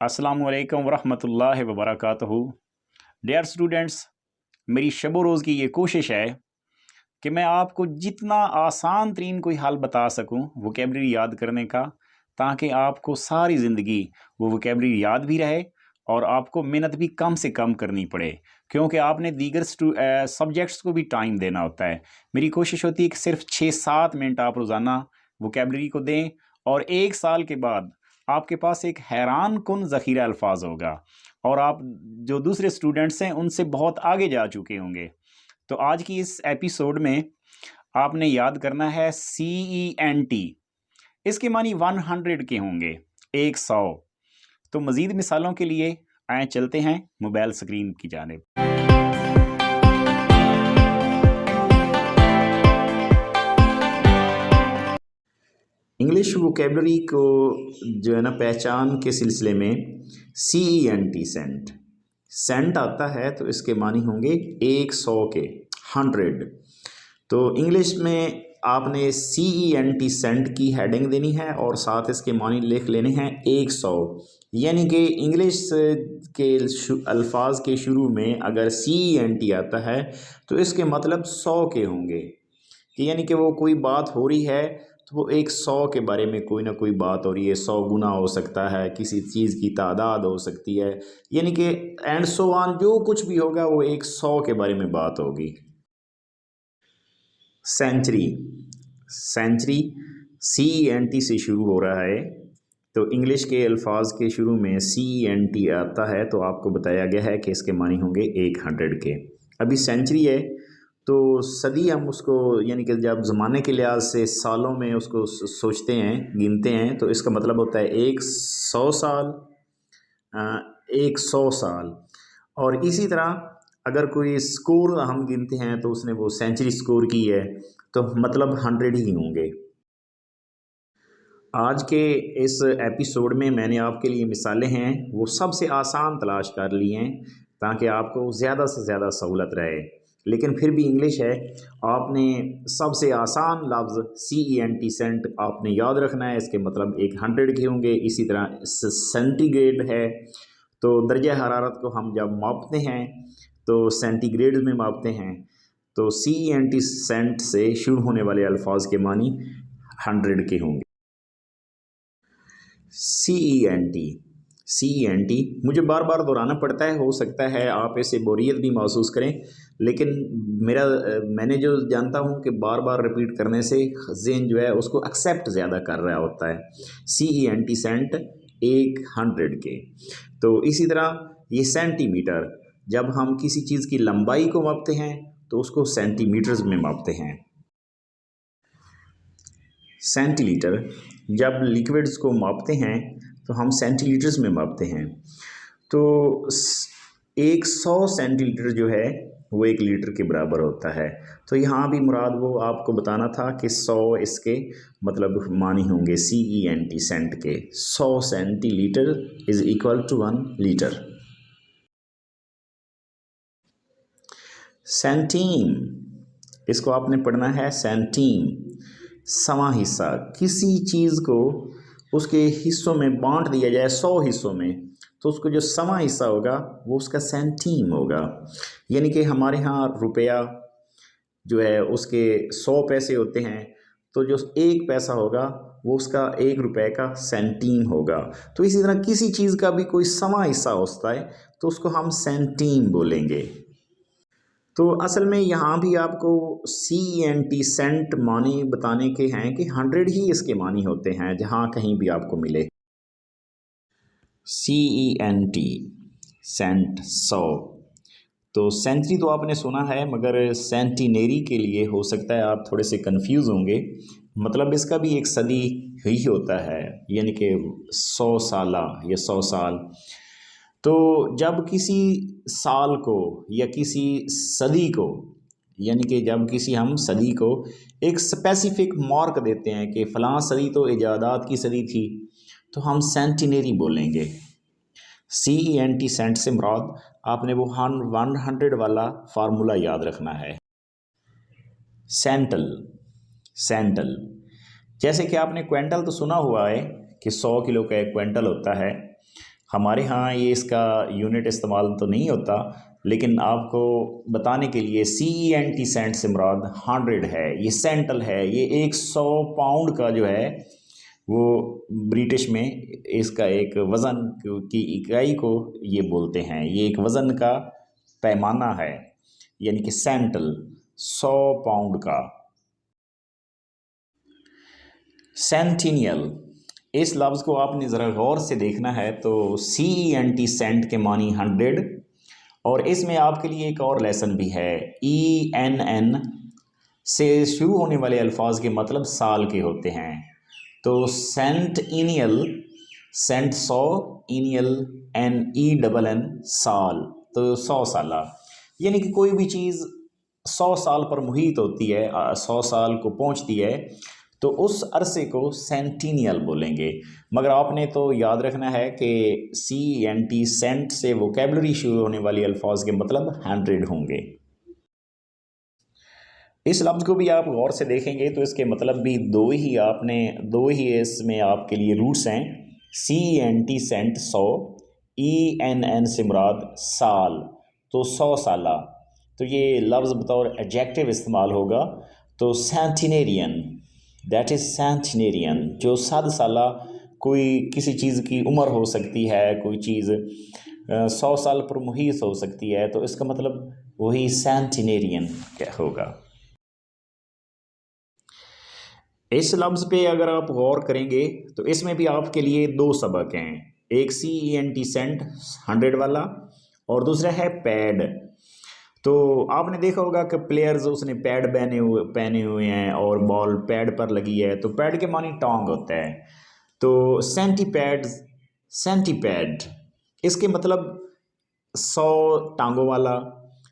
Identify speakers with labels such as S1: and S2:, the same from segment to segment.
S1: अस्सलामु अलैकुम वरहमतुल्लाहि वबरकातुहू। डियर स्टूडेंट्स, मेरी शब रोज़ की ये कोशिश है कि मैं आपको जितना आसान तरीन कोई हल बता सकूं वोकेबलरी याद करने का, ताकि आपको सारी ज़िंदगी वो वोकेबलरी याद भी रहे और आपको मेहनत भी कम से कम करनी पड़े, क्योंकि आपने दीगर सब्जेक्ट्स को भी टाइम देना होता है। मेरी कोशिश होती है कि सिर्फ 6-7 मिनट आप रोज़ाना वोकेबलरी को दें और 1 साल के बाद आपके पास एक हैरान कुन ज़ख़ीरा अल्फाज होगा और आप जो दूसरे स्टूडेंट्स हैं उनसे बहुत आगे जा चुके होंगे। तो आज की इस एपिसोड में आपने याद करना है CENT। इसके मानी 100 के होंगे, 100। तो मज़ीद मिसालों के लिए आए चलते हैं मोबाइल स्क्रीन की जानिब। इंग्लिश वोकेबलरी को जो है ना पहचान के सिलसिले में CENT सेंट सेंट आता है, तो इसके मानी होंगे 100 के, 100। तो इंग्लिश में आपने CENT सेंट की हेडिंग देनी है और साथ इसके मानी लिख लेने हैं 100। यानी कि इंग्लिश के अल्फाज के शुरू में अगर CENT आता है तो इसके मतलब 100 के होंगे, कि यानी कि वो कोई बात हो रही है तो वो 100 के बारे में कोई ना कोई बात हो रही है। 100 गुना हो सकता है, किसी चीज़ की तादाद हो सकती है, यानी कि एंड सो ऑन, जो कुछ भी होगा वो 100 के बारे में बात होगी। सेंचुरी, सेंचुरी CENT से शुरू हो रहा है, तो इंग्लिश के अल्फाज के शुरू में CENT आता है तो आपको बताया गया है कि इसके मानी होंगे 100 के। अभी सेंचुरी है तो सदी हम उसको, यानी कि जब ज़माने के लिहाज से सालों में उसको सोचते हैं, गिनते हैं, तो इसका मतलब होता है 100 साल, 100 साल। और इसी तरह अगर कोई स्कोर हम गिनते हैं तो उसने वो सेंचुरी स्कोर की है तो मतलब 100 ही होंगे। आज के इस एपिसोड में मैंने आपके लिए मिसालें हैं वो सबसे आसान तलाश कर ली हैं ताकि आपको ज़्यादा से ज़्यादा सहूलत रहे। लेकिन फिर भी इंग्लिश है, आपने सबसे आसान लफ्ज़ CENT सेंट आपने याद रखना है, इसके मतलब 100 के होंगे। इसी तरह सेंटीग्रेड है, तो दर्जा हरारत को हम जब मापते हैं तो सेंटीग्रेड में मापते हैं, तो CENT सेंट से शुरू होने वाले अल्फाज के मानी 100 के होंगे। CENT मुझे बार बार दोहराना पड़ता है, हो सकता है आप इसे बोरियत भी महसूस करें, लेकिन मैंने जो जानता हूँ कि बार बार रिपीट करने से ज़हन जो है उसको एक्सेप्ट ज़्यादा कर रहा होता है। CENT सेंट 100 के। तो इसी तरह ये सेंटीमीटर, जब हम किसी चीज़ की लंबाई को मापते हैं तो उसको सेंटीमीटर्स में मापते हैं। सेंटीलीटर, जब लिक्विड्स को मापते हैं तो हम सेंटीलीटर्स में मापते हैं। तो 100 सेंटीलीटर जो है वो 1 लीटर के बराबर होता है। तो यहाँ भी मुराद वो आपको बताना था कि 100 इसके मतलब मानी होंगे CENT सेंट के। 100 centilitre is equal to 1 litre. सेंटीम, इसको आपने पढ़ना है सेंटीम, सवा हिस्सा। किसी चीज़ को उसके हिस्सों में बांट दिया जाए 100 हिस्सों में, तो उसको जो सवा हिस्सा होगा वो उसका सेंटीम होगा। यानी कि हमारे यहाँ रुपया जो है उसके 100 पैसे होते हैं, तो जो 1 पैसा होगा वो उसका 1 रुपये का सेंटीम होगा। तो इसी तरह किसी चीज़ का भी कोई सवा हिस्सा होता है तो उसको हम सेंटीम बोलेंगे। तो असल में यहाँ भी आपको CENT सेंट मानी बताने के हैं कि 100 ही इसके मानी होते हैं जहाँ कहीं भी आपको मिले। CENT cent 100। तो सेंचुरी तो आपने सुना है, मगर सेंटिनरी के लिए हो सकता है आप थोड़े से कंफ्यूज होंगे। मतलब इसका भी एक सदी ही होता है, यानी कि 100 साला या 100 साल। तो जब किसी साल को या किसी सदी को, यानी कि जब किसी हम सदी को एक स्पेसिफिक मार्क देते हैं कि फ़लाँ सदी तो इजादात की सदी थी, तो हम सेंटिनरी बोलेंगे। CENT सेंट से मुराद आपने वो 100 वाला फार्मूला याद रखना है। सेंटल, सेंटल, जैसे कि आपने क्विंटल तो सुना हुआ है कि 100 किलो का एक क्विंटल होता है। हमारे यहाँ ये इसका यूनिट इस्तेमाल तो नहीं होता, लेकिन आपको बताने के लिए CENT सेंट से मुराद 100 है। ये सेंटल है, ये 100 पाउंड का जो है वो ब्रिटिश में इसका एक वज़न की इकाई को ये बोलते हैं। ये एक वज़न का पैमाना है, यानी कि सेंटल 100 पाउंड का। सेंटिनियल, इस लफ्ज़ को आपने ज़रा गौर से देखना है तो CENT सेंट के मानी 100, और इसमें आपके लिए एक और लेसन भी है। ENN से शुरू होने वाले अल्फाज के मतलब साल के होते हैं। तो सेंटिनियल, सेंट 100, इनियल NENN साल, तो 100 साला, यानी कि कोई भी चीज़ 100 साल पर मुहित होती है, 100 साल को पहुंचती है, तो उस अरसे को सेंटिनियल बोलेंगे। मगर आपने तो याद रखना है कि CENT सेंट से वोकेबलरी शुरू होने वाली अल्फाज के मतलब 100 होंगे। इस लफ्ज़ को भी आप गौर से देखेंगे तो इसके मतलब भी दो ही इसमें आपके लिए रूट्स हैं। CENT सेंट 100, ENN से मुराद साल, तो 100 साला। तो ये लफ्ज़ बतौर एडजेक्टिव इस्तेमाल होगा, तो सेंटिनेरियन, दैट इज़ सेंटिनेरियन, जो 100 साला कोई किसी चीज़ की उम्र हो सकती है, कोई चीज़ 100 साल पर मुहित हो सकती है, तो इसका मतलब वही सेंटिनेरियन क्या होगा। इस लफ्ज़ पे अगर आप गौर करेंगे तो इसमें भी आपके लिए दो सबक हैं, एक CENT सेंट 100 वाला और दूसरा है पैड। तो आपने देखा होगा कि प्लेयर्स उसने पैड पहने हुए हैं और बॉल पैड पर लगी है, तो पैड के मानी टांग होता है। तो सेंटीपैड इसके मतलब 100 टांगों वाला,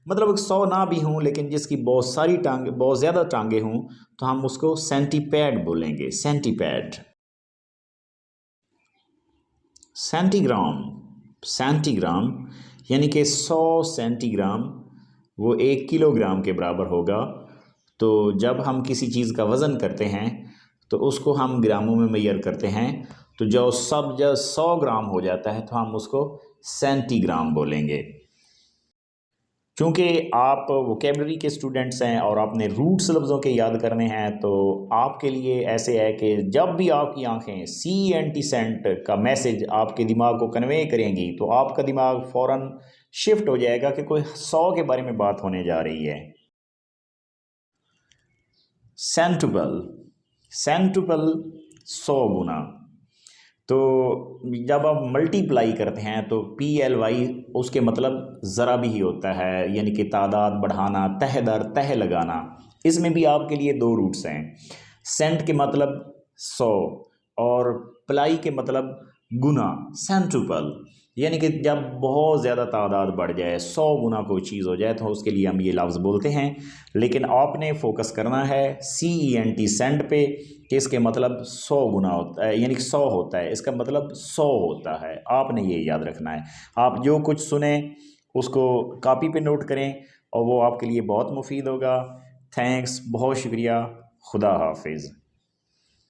S1: मतलब 100 ना भी हों लेकिन जिसकी बहुत सारी टांग, बहुत ज़्यादा टांगे हों, तो हम उसको सेंटीपैड बोलेंगे। सेंटीपैड। सेंटीग्राम यानी कि 100 सेंटीग्राम वो 1 किलोग्राम के बराबर होगा। तो जब हम किसी चीज़ का वज़न करते हैं तो उसको हम ग्रामों में मेजर करते हैं, तो जब 100 ग्राम हो जाता है तो हम उसको सेंटीग्राम बोलेंगे। क्योंकि आप वोकेबलरी के स्टूडेंट्स हैं और आपने रूट्स लफ्ज़ों के याद करने हैं, तो आपके लिए ऐसे है कि जब भी आपकी आंखें CENT सेंट का मैसेज आपके दिमाग को कन्वे करेंगी तो आपका दिमाग फ़ौरन शिफ्ट हो जाएगा कि कोई 100 के बारे में बात होने जा रही है। सेंटुपल 100 गुना। तो जब आप मल्टीप्लाई करते हैं तो PLY उसके मतलब ज़रा भी ही होता है, यानी कि तादाद बढ़ाना, तह दर तह लगाना। इसमें भी आपके लिए दो रूट्स हैं। सेंट के मतलब 100 और प्लाई के मतलब गुना, सेंटुपल, यानी कि जब बहुत ज़्यादा तादाद बढ़ जाए, 100 गुना कोई चीज़ हो जाए, तो उसके लिए हम ये लफ्ज़ बोलते हैं। लेकिन आपने फोकस करना है CENT सेंट पे कि इसके मतलब 100 गुना होता है, यानी कि 100 होता है, इसका मतलब 100 होता है। आपने ये याद रखना है। आप जो कुछ सुने उसको कॉपी पे नोट करें और वो आपके लिए बहुत मुफीद होगा। थैंक्स, बहुत शुक्रिया, खुदा हाफिज़।